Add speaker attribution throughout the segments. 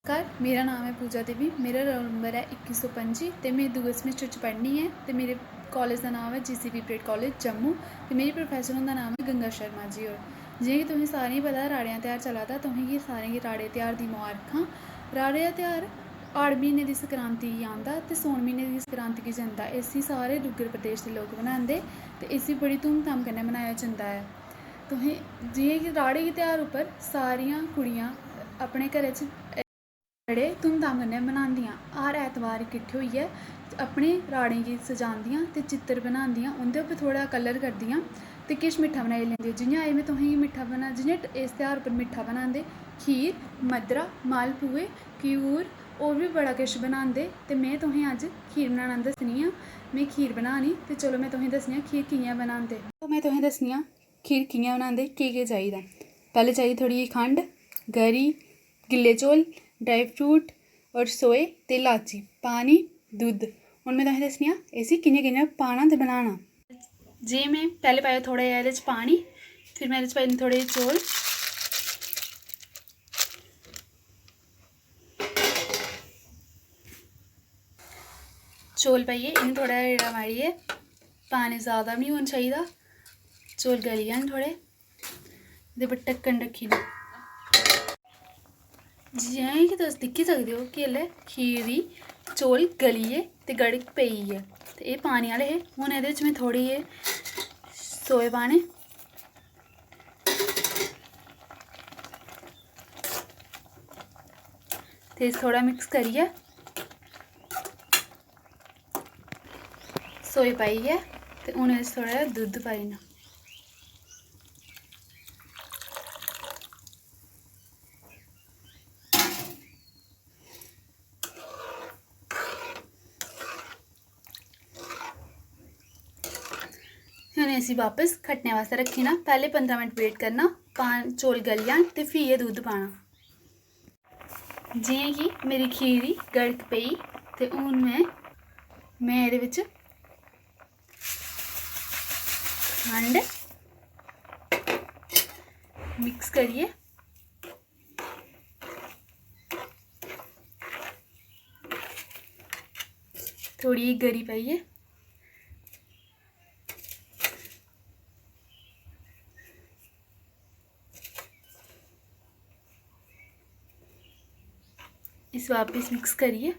Speaker 1: नमस्कार, मेरा नाम है पूजा देवी। मेरा रोल नंबर है 2125 तो मैं दूए सेमेस्टर च पढ़नी है। तो मेरे कॉलेज का नाम है GCP परेड कॉलेज जम्मू। तो मेरे प्रोफैसर का नाम है गंगा शर्मा जी। और जि'यां कि तुसें सारें गी पता राड़ें दा ध्यार चला दा, तुसेंगी सारें गी राड़े ध्यार दी मुबारखां। राड़े दा ध्यार हाड़ म्हीने दी संक्रांति गी आंदा ते सौन म्हीने दी संक्रांति गी जंदा। इसी सारे डुग्गर प्रदेश दे लोग मनांदे ते इसी बड़ी धूमधाम कन्नै मनाया जंदा है। तुसें जि'यां कि राड़े गे ध्यार उप्पर सारियां कुड़ियां अपने घरै च बड़े धूमधाम कन्नै मनांदियां। हर ऐतवार किट्ठे होइयै अपने राड़ें गी सजांदियां ते चित्तर बनांदियां, उं'दे उप्पर थोह्ड़ा कलर करदियां ते किश मिट्ठा बनाई लैंदियां। जि'यां अज्ज में तुसेंगी मिट्ठा जि'यां इस ध्यार उप्पर मिट्ठा बनांदे, खीर, मद्दरा, मालपुए, घ्यूर होर बी बड़ा किश बनांदे। ते में तुसेंगी अज्ज खीर बनाना दस्सनी आं। में खीर बनानी ते चलो में तुसेंगी दस्सनी आं खीर कि'यां बनांदे। तो में तुसेंगी दस्सनी आं खीर कि'यां बनांदे, केह् चाहिदा। पैह्लें चाहिदी थोह्ड़ी जेही खंड, गरी, गिल्ले चौल, ड्राई फ्रूट और सोए ते लाची, पानी, दुद्ध। हून में तुसेंगी दस्सनी आं इसी कि'यां कि'यां पाना ते बनाना। जे में पैह्लें पाया थोड़ा जेहा एह्दे च पानी, फिर में एह्दे च पाई थोड़े जेह् चौल, चौल पाइयै इ'यां थोड़ा रेड़ा मारियै, पानी ज़्यादा बी निं होना चाहिदा, चौल गली जान थोड़े। एह्दे पर ढक्कन रक्खी ओड़ना। जि'यां कि तुस दिक्खी सकदे हो कि एल्लै खीर दी चौल गलियै ते गड़क पेई ऐ ते एह् पानी आह्ले हे। हून एह्दे च में थोड़े जेह् सोए पाने, ते थोड़ा मिक्स करियै सोए पाइयै ते हून एह्दे च थोड़ा जेहा दुद्ध पाई ओड़ना। हून इसी बापस खट्टने वास्ते रखी ना। पैह्ले 15 मिनट वेट करना, चौल गली जान ते फ्ही एह् दुद्ध पाना। जि'यां कि मेरी खीर दी गड़क पेई ते हून में एह्दे बिच्च खंड मिक्स करियै थोड़ी जेही गरी पाइयै इस वापस मिक्स करिए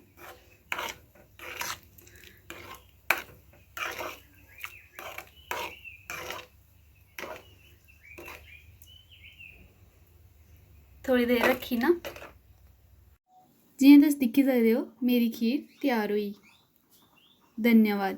Speaker 1: थोड़ी देर रखी ना। जि'यां तुस दिक्खी सकदे हो मेरी खीर त्यार होई। धन्यवाद।